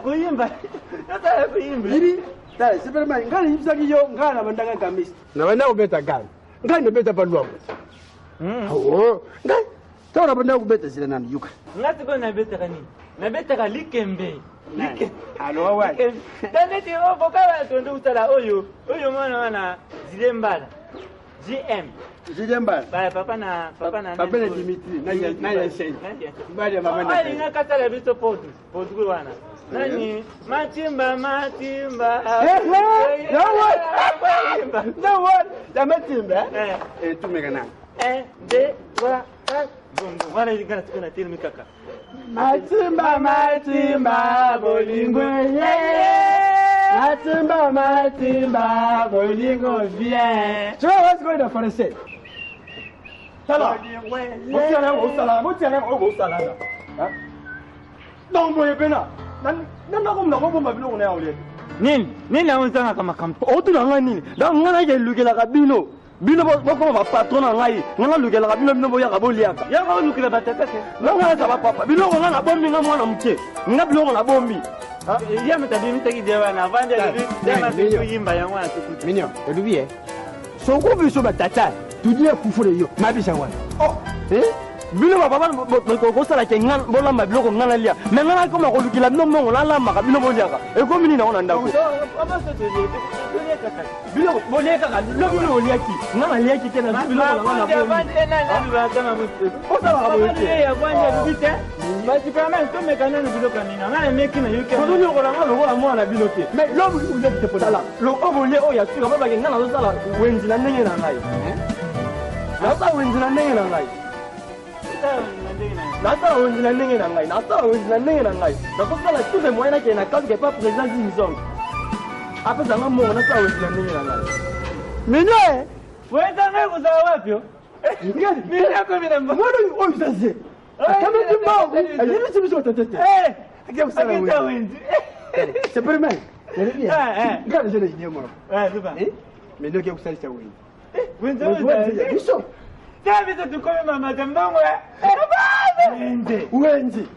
Kuimba. Nataka kuimba. Ili tayari Superman ngani yibisaki yo ngana bandaka kamisi. Na banda kubeta gani? Ngani beta pandwa. Oh, ngani. Tawara banda kubeta zile nani yuka. Ngati ko na beta kani. Na beta ka likembe. Like. Alo wawa. Tande ti obo kala tondo utala oyo. Oyo mwana zile mbala. GM. Jidemba. Baya papa na Dimitri na ya shen. Bali mama na. Ai ngaka sala biso potu. Potu wana. Nani matimba. No one. Da matimba. Tumeka na. 1 2 3 4. Bongo. Wana ingana tukana tili kaka. Matimba bolingwe. Matimba bolingo bien. Tu vois what's going on for the set? Tala. Musala. Non boye pena. Nan ko mna ko bomba bilo na yawle. Nini na unzanga kama kampo. O tuna ngani? Da ngana ke lukela ka bino. Bino boko ba patron ngai. Ngana lukela ka bino boya ka boliaka. Ya ko lukela batata ke. Ngana sa papa. Bino ngana bombi ngamwana mke. Ngabilo ngana bombi. Ya mtabi mitaki dewa na vande dema kuyimba ya mwana tukuti. Minyo, elubiye. So ko biso batata. Tudie kufure yo. Mabisha wana. Oh, bino baba ko sala ke ngan bolamba biloko ngana lia. Mais ngana ko mako lukila bino mongo la lamba ka bino boliaka. E ko mini na ona ndako. Aba so Bilo boliaka ka bino boliaki. Ngana liaki tena bilo ngana bombi. Vande na biba kama mtu. Ko sala ka boyete. Ya kwanja lubite. Basi kama ntome kanana biloko nina. Ngana meki na yuke. Ko nyo ko na ngalo ko mwana biloke. Mais l'homme vous êtes pour là. Lo obolie o ya tuka baba ngana zo sala wenzi na ndenge na ngai. Nasa wenzi na ndenge na ngai. Nasa wenzi na ndenge na ngai. Nakosala tous les moyens que na kasi ke pas présent d'imison. Après ça ngamo nasa wenzi na ndenge na ngai. Minye, wenda ngai kuzawa wapi? Mimi yako mimi namba. Mwana oyo sase. Kama timba, ayini sibiso tatete. Akita wenzi. Superman. Ngani jene nyemo. Zuba. Mais ndio kusalisha wenzi. Wenzi. Biso. David tukome mama kambangwe. Wenzi.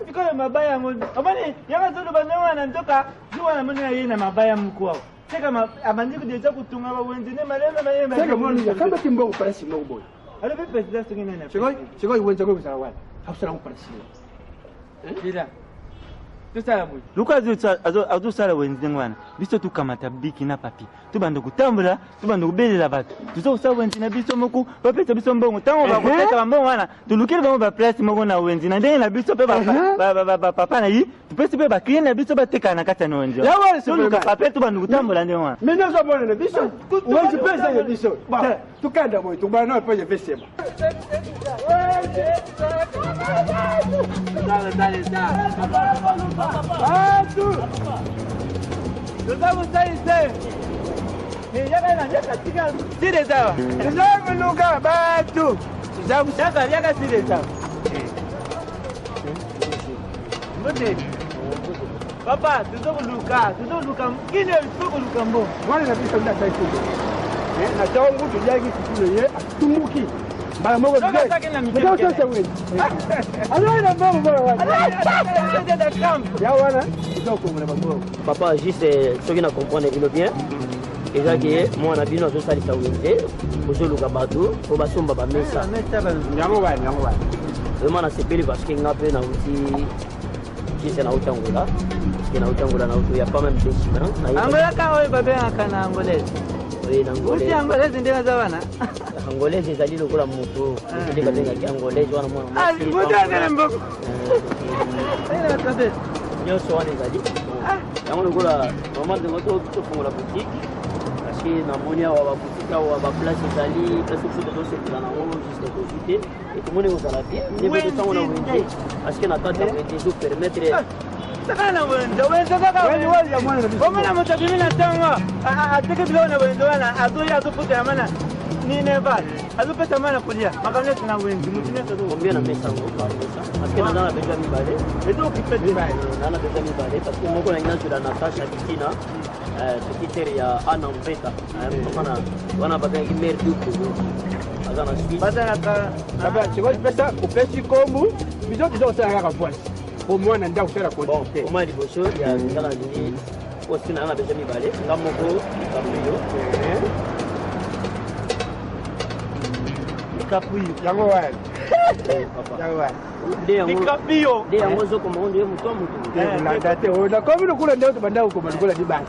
Siko mabaya ngo. Abani yanga zulu banwa na ndoka zuwa na mwana yeye na mabaya mkuu. Seka abandiko deja kutunga ba wenzi ne malema na yeye. Seka mwana kama timbo kuparasi mo boy. Ale pe president ngene na. Siko wenzi ko kusala wala. Hapsala kuparasi. Bila. Tusala boy. Luka azu sala wenzi ngwana. Biso tukamata biki na papi. Tubando kutambula, tubando kubelela batu. Tuzo sa wenzi na biso moku, papeta biso mbongo. Tango ba kuteka mbongo wana. Tulukile bango ba place moko na wenzi. Na ndenge na biso pe ba papa na yi. Tupesi pe ba client na biso ba teka na kata na wenzi. Ya wale so luka papeta tubando kutambula ndenge wana. Mena zo bone na biso. Wenzi pesa ya biso. Ba, tukanda boy, tubana na pesa vesema. Dale. Tuzaba saise. Yaka tika sire sawa. Tuzaba luka batu. Tuzaba yaka sire sawa. Mbote. Papa, tuzaba luka. Kile tuko luka mbo. Wale na bisa nda sai tuko. Na tawo ngutu yaki kule ye atumuki. Bala moko ndio. Ndio sasa wewe. Alona mama bora. Ya wana. Papa juste ce qui n'a comprendre il bien. Et là que moi on a bien notre salle ça wenze. Ozoluka bato, obasomba ba mesa. Nyango bani. Vraiment na sepeli parce que ngape na uti kisa na utangola. Parce que na utangola na utu ya pas même des chiffres. Angola ka oyo babe akana angolese. Oui, l'angolais. Uti angolese ndena zawana. Angolese ezali lokola moto. Ndeka benga angolese wana mwana. Ah, moto azele mboko. Ina kabe. Nyonso wana ezali. Yango lokola vraiment de moto tofungola boutique. Parce que na moni awa ba boutique awa ba place ezali, place où tout se dans en haut juste côté et tout le monde est au bien. Ne veut pas on a wenze. Parce que na tata wenze permettre Sakana wenze kaka ya mwana. Omana motabimi na tanga. Ateke bila na wenze wana azoya atopote amana. Ni neva. Azopeta mana kulia. Makamle tuna wenze mutine todo. Combien na mesa ngo par ça? Parce que na besoin mi balé. Et donc il fait du bail. Na besoin mi balé parce que moko na ngana sur la Natasha Kitina. Petite ya ana mpeta. Wana bata imer du ko. Azana swi. Bata ka Kaba chiko pesa upesi kombu. Bizo kizo sana kaka voice. au moins on a faire la quantité. Au moins il faut chose il y a dans la ligne aussi on a déjà mis balai ngamoko Caprio. Yango ouais. Caprio. Des yango zo comme on dit muto muto. La date on a comme le coup là tu banda ko bandikola di bana.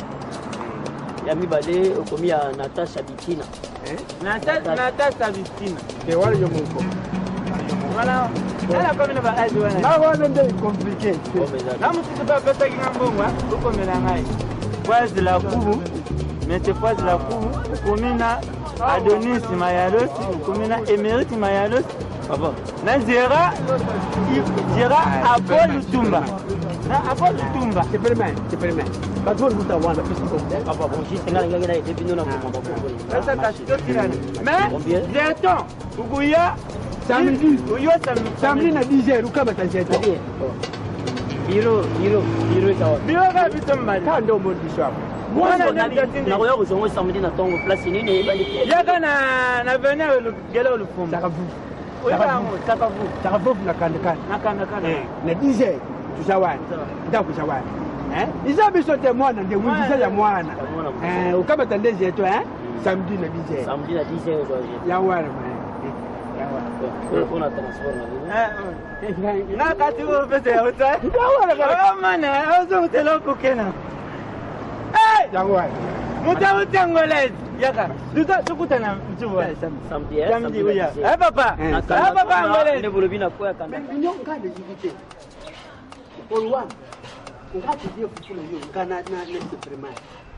Ya mi balai okomi ya Natasha Bitina. Natasha Bitina. Et voilà yo moko. Voilà. Ala comme ne va aider wana. Na wana ndio compliqué. Na mtu pas pesa kinambongwa uko melangai. Fois de la Kourou. Mais c'est fois de la Kourou. Komina Adonis Mayalos, Komina Émérite Mayalos. Na Zera Apol Tumba. Na Apol Tumba. C'est permis. Pas tout le monde avoir la piste. Papa bon juste ngala ngala et puis nous na mama. Ça t'a tiré. Mais j'attends. Uguya samedi na 10h ukaba tajeta. Biro sawa. Biro ka bitomba. Kando mo bishop. Mwana na koya ko songo samedi na tongo place nini ebali. Yaka na venir le gelo le fond. Takavu na kanda. Na 10h tushawani. Ndio kushawani. Isa bisote mwana ndio mwiza ya mwana. Ukaba tandezi yetu samedi na 10h. Samedi na 10h aujourd'hui. Ya wana. On a transport na kati wo pesa ya uta. Mana ozo utelo kukena. Yawa. Muta utangolez. Yaka. Duta tukutana mtuwa. Samedi uya. Papa. Papa angolez. Ne bulubina kwa kanda. Minyo ngade jibite. Olwan. Ngati dio kufuna yo ngana na nesuprema.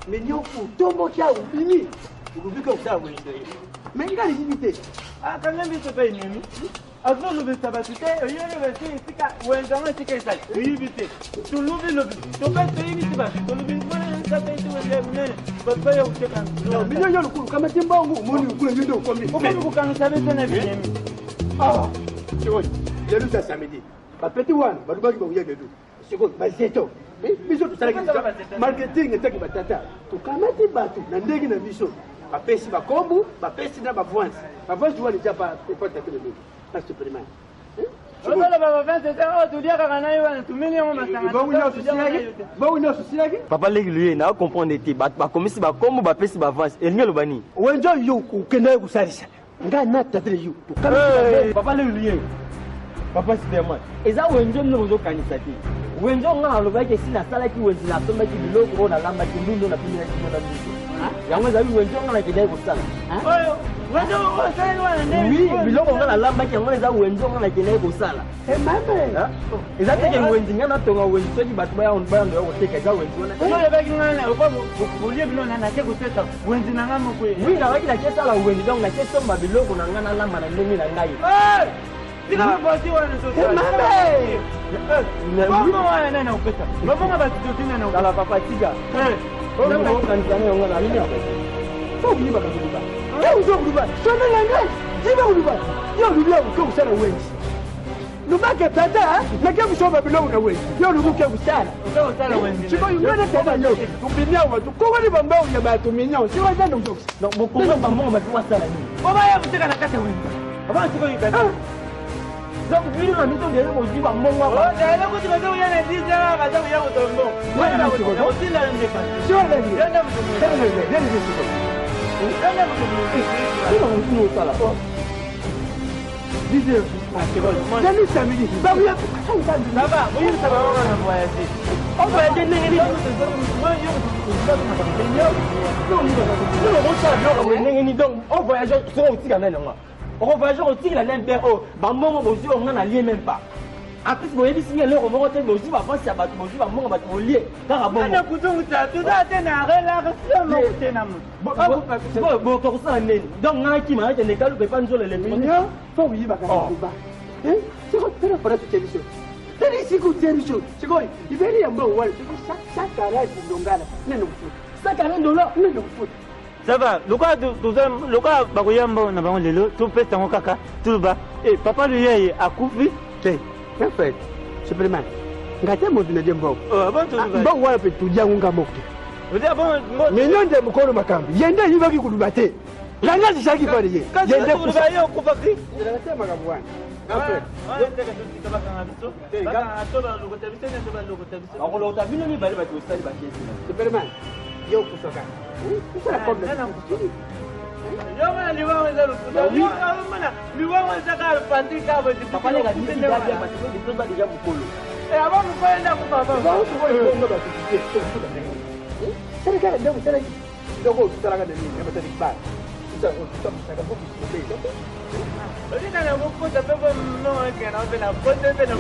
Minyo ku tombo cha ubini. Ubika utawe ndio. Mengari jibite. Quand même, il se fait une amie. Avant le tabassité, il y a le vestiaire, c'est qu'à Wendama, c'est qu'à ça. Oui, vite. Tu l'oublies le but. Tu peux payer vite. Tu l'oublies, ça fait tout le monde. Papa, il y a non, mais il y a le coup, comme tu m'as dit, mon coup, le vidéo, comme pourquoi vous savez ton ami? Ah, tu vois, il y a le samedi. Pas petit one, pas le bac, il y a le deux. C'est quoi, c'est tout. Mais bisous, tu sais, marketing, et tata. Tu kamati batu, nandegi na bisous. Bapesi bakombu, bapesi na bavance. Bavance tu vois déjà pas taper le dos. Pas supplément. Papa lui na comprendre te ba komisi ba kombu ba pesi ba avance elingelo bani wenjo yo ukenda kusarisha nga na tatre yo papa lui papa Superman eza wenjo no zo kanisa te wenjo nga aloba ke sina sala ki wenzi na somba ki biloko na lamba ki ndundo na pina ki na mbiso yango za wenjo nga na kidai kusala wenjo osala wana ne oui biloko nga na lamba ki yango za wenjo nga na kidai kusala mame eza te ke wenzi nga na tonga wenzi soki batu ba on ba ndo ko teka za wenzi wana no ba ki ngana ko bolie bilo na te ko teta wenzi na ngamo ko oui na waki na kesa la wenzi donc na kesa mba biloko na ngana lamba na ndenge na ngai Tika basi wana sasa. Mama wana nana upeta. Mama basi tutina na ukala papa tiga. Ndio kanzania yonga na nini hapo. Sio kuliba kabisa. Leo ndio kuliba. Sio nanga. Jiba kuliba. Yo kuliba uko kusana wenzi. Lubake tata na kemu soba bilo na wenzi. Yo lubuke kusana. Uko kusana wenzi. Sio yungana tata yo. Tubinya watu. Ko wali bambao ya batu minyao. Sio wazana ndio. Na mkongo bambao batu wasala nini. Baba ya kuteka na kata wenzi. Baba siko yikana. Donc lui na mito de mo jiba mongo ba da ko tiba do yana dija ka za ya mutombo wala ko ko tila nje ka sio nani yana mutombo yana mutombo sio sala dije jani samedi ba ya baba muyi sababu na voyage on va aller nengeni donc on voyage sur au tigana nga on voyage au tigana l'imper oh ba mongo bozi on na lié même pas en plus vous avez signé le roman te bozi ba pense ya ba bozi ba mongo ba lié car bon na kuzunguta tuza tena relaxation mo tena mo bon ko ça neni donc nga ki ma te ne kalu pe panzo le minyo fo yi ba ka ba c'est quoi faire pour cette émission tani siku terisho sikoi iberi ya mbo wale saka rai kudongana neno mfuta saka neno neno mfuta ça va loka bakuyamba na bango lelo to pesa ngo kaka tuba papa lui yeye akufi te en fait supplément ngate mo dina dembo bon to ba wala pe tujangu ngamoke odi bon minyo nde mukolo makambi yende yibaki kudubate Langa zishaki pale je. Yende kubayo kupaki. Unasema kama bwana. Akolota bino ni bali batu sali bakesi. Superman. Yo kusoka. Kusala kombe. Yoma liwaanza rukuta. Liwaanza kama pandika basi. Papa le ga disi dadia parce que les choses déjà mukolo. Avant kwenda kupapa. Serikali ndio mtaraji. Ndio kutaraga nini? Kama tani bad. Tutamsaka boki kubei. Olina na mkuta pepo no kana opena pote pena.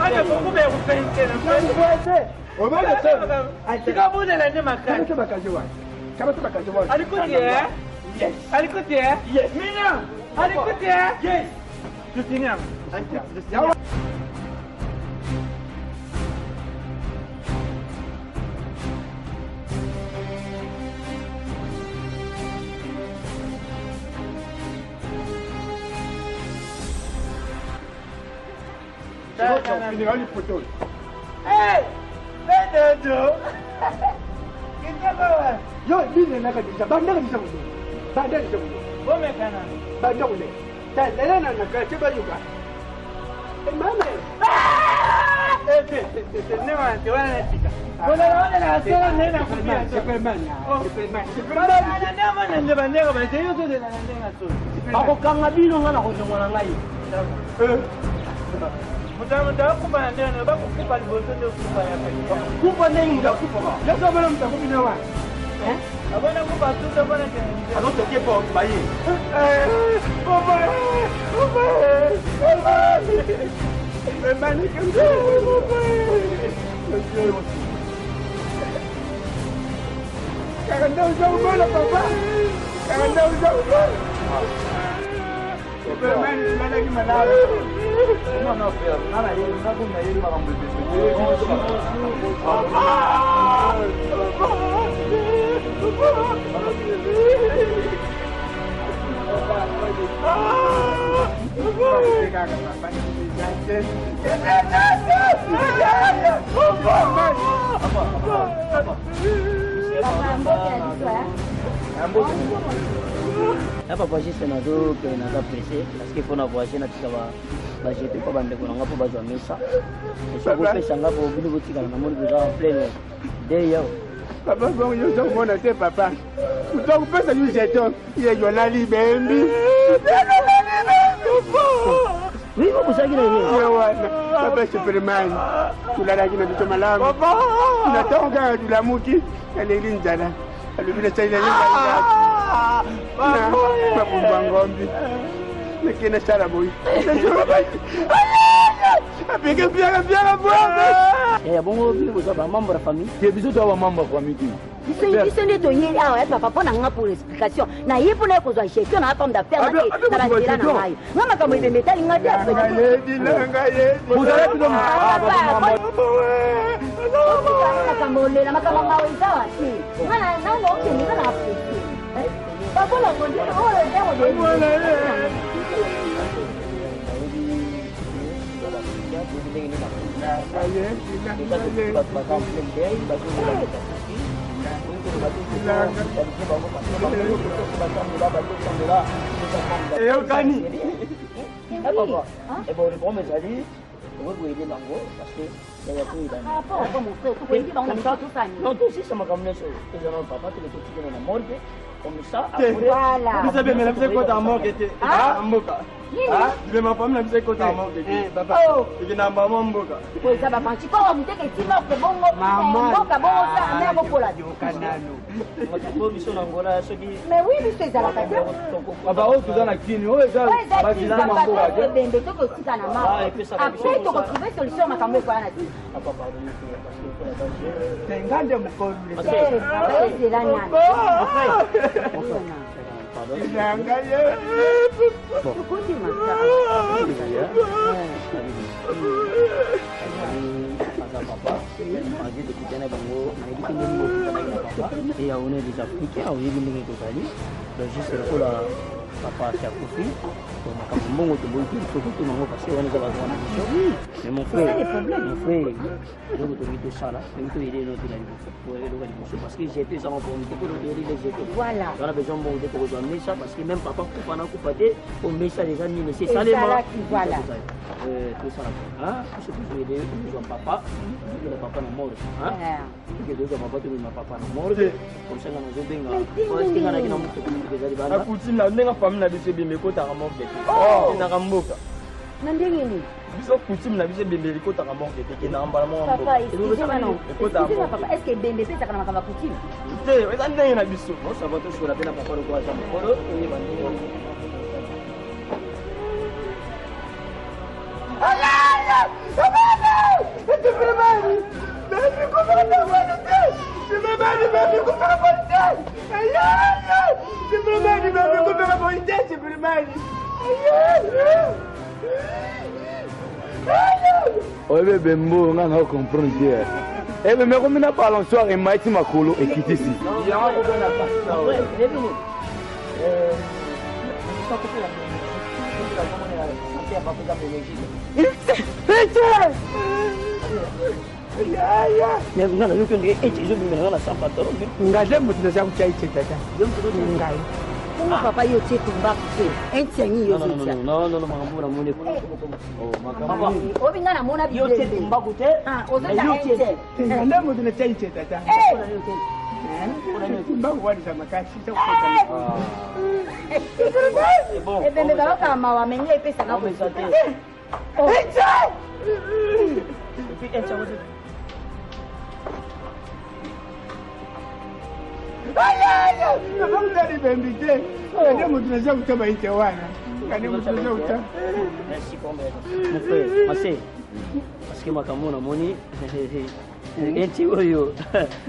Ana kukume kupente na pote. Omega tena. Atikabune na nyama kali. Kama kazi wani. Kama kazi wani. Alikutia? Yes. Alikutia? Yes. Mina. Alikutia? Yes. Tusinyama. Yawa. Hey! Bedodo! Kita bawa. Yo, bine na kadisa. Banda kadisa mudo. Banda kadisa mudo. Bome kana. Banda kule. Tena na nakacheba yuka. Mama. Nema tiwana tika. Bona na sala nena kupia. Superman. Superman. Bana nema na ndeba ndeba ba teyo to de na ndenga to. Ako kanga bino ngana ko ngwana ngai. Mutamata kuba ndena ba kukupa liboso ndio kupa ya pa. Kupa nini mtakupa ba? Leo bana mtakupa na wani. Abona kuba tu bana tena. Anotoke pa baye. Baba. Superman kimse. Kaganda ujaubona papa. Kaganda ujaubona. Superman lala kimalawa. Comment on fait? Nana yeye ngakuna yeye makambo Hapa kwa sisi nazo naza pressé parce qu'il faut na voyager na tikaba ba jeter kwa bande kuna ngapo bazwa mesa. Sio kupesa ngapo bili kutika na moni za plein day yao. Papa bon yo zo mona te papa. Uto kupesa yu jeton. Ye yo na libembi. Oui, vous savez qu'il est Papa Superman. Tulala kina bicho malamu. Tunatonga tulamuki. Aleli njala. Alibile chaile njala. Papa ngombi. Lekena sala boy. Apige pia bwana. Bongo bili vous avez membre de famille. Ke biso to membre de famille. Ici n'est de rien ah papa pour n'a pour explication. Na yé pour n'a ko zo gestion na femme d'affaires na na la na mai. Mama kama ile metali ngati hapo. Vous allez tout le monde. Kama ole na kama ngawe sawa si. Mana na ngo ke ni na hapo. Papa la ngondi ole ndio Eu gani. Eh papa, eh bon le premier ali, on va vous aider bango parce que il y a tout là. Ah papa mon frère, tu peux dire bango tout ça. Non, tout aussi ça m'a ramené ça. Et je non papa, tu le petit dans la morgue comme ça Voilà. Vous savez mais la vie quoi dans morgue était. Ah, mboka. Ah, je m'en pas même côté dans morgue était. Papa. Il na maman mboka. Kwa sababu panchi kwa mteke tima kwa bongo. Mboka bongo ça na bokola. Matipo biso na ngora soki. Mais oui, mais c'est ça la kata. Papa o tu dans la kini, o eza ba dila mboka. Bembe to ko sika na ma. Après to ko trouver solution makambo kwa na ti. Papa pardon parce que Tengande mkolo. C'est la nana. papa qui a confié. Donc, mon bon, tu peux tout le monde parce qu'on est dans la zone. Mais mon frère, je vais te dire ça là. Je vais te dire parce que j'ai été ça en pour voilà. On a besoin de pour amener ça parce que même papa pendant qu'on partait, on met ça déjà ni c'est ça les mains. Voilà. Tout ça là. Je peux aider papa, le papa est mort. Hein? Que deux papa tu ma papa est mort. Comme ça on a bien. Parce que on a qui n'a pas de coutume là, on a famille na biso bimé ko ta mort bête. Oh, na kamboka. Na ndenge ni? Biso coutume na biso bimé ko ta mort bête ke na mbala mo. Papa, excusez-moi papa, est-ce que bembe peut ta na coutume? Te, eza ndenge na biso. Moi ça va tout sur la peine papa ko aza mokolo, et bandi. Oye bembo nga na comprendre bien. Eh mais comme na parlons soir et maïti makolo et quitte ici. Mais vous n'avez aucun et je me mets dans la chambre patron. Ngade mutu na sabu chai chai tata. Ngai. Comment papa yo tche tumba kupe? Entiengi yo tche. Non, makambo na mone. Oh, makambo. Obi ngana mona bi yo tche tumba kute. Ah, ozo na ente. Ngade mutu na chai chai tata. Tumba wadi sama kashi sa kuta. C'est bon. Eh ben baba kama wa menye epesa na ko ça. Oh. Et puis ente aussi. Merci pour mon frère, Massé. Parce que makambo na moni enti oyo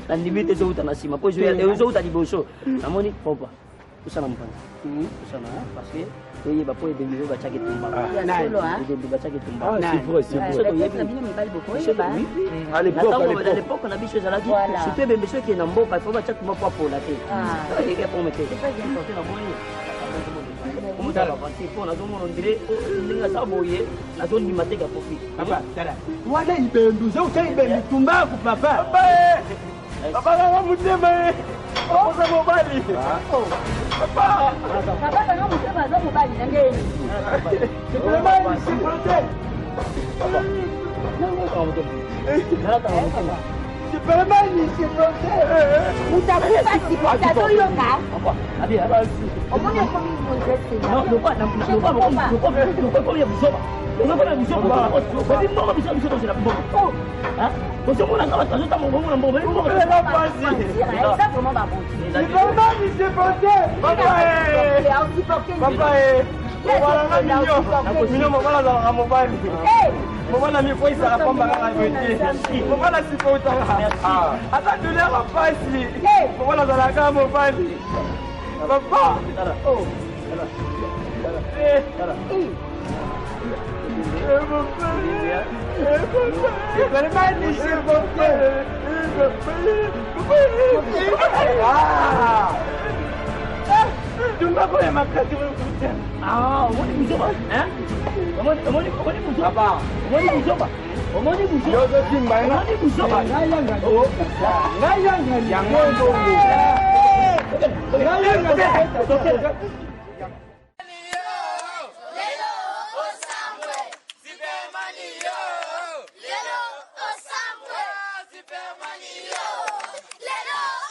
na limite zo uta na sima po zo uta liboso na moni popa kusana mpana kusana parce que oye ba po de mieux ba chaki tumba de ba chaki tumba C'est vrai, c'est vrai. à l'époque on a vu ces alaki c'était bien monsieur qui est na mboka faut ba chaki mboka pour la tête et que pour mettre c'est pas important na moni comment ça va passer pour la zone on dirait ninga saboye la zone ni mateka kofi papa dada wana ibendu zo utai ibendu tumba ku papa papa nga mutema oh za mobali papa papa nga mutema za mobali na ngeni c'est vraiment ici proté papa c'est vraiment ici proté utakupa sipota to yoka papa abi abi omoni ko mi monjese non le pas le pas on va vous sauver on dit non mais ça c'est la bombe oh hein on se monte là ça ça mon bon bombe il faut que ça passe ça comment va bon c'est vraiment ici proté papa voilà na mignon mama la mobile mama na mifoi ça pamba la vete mama na sipota ata douleur la pasi mama la la mobile papa oh c'est vraiment niché porté tu m'as pas ma carte ah on dit ça hein on dit papa on dit yo zo timba na Lelo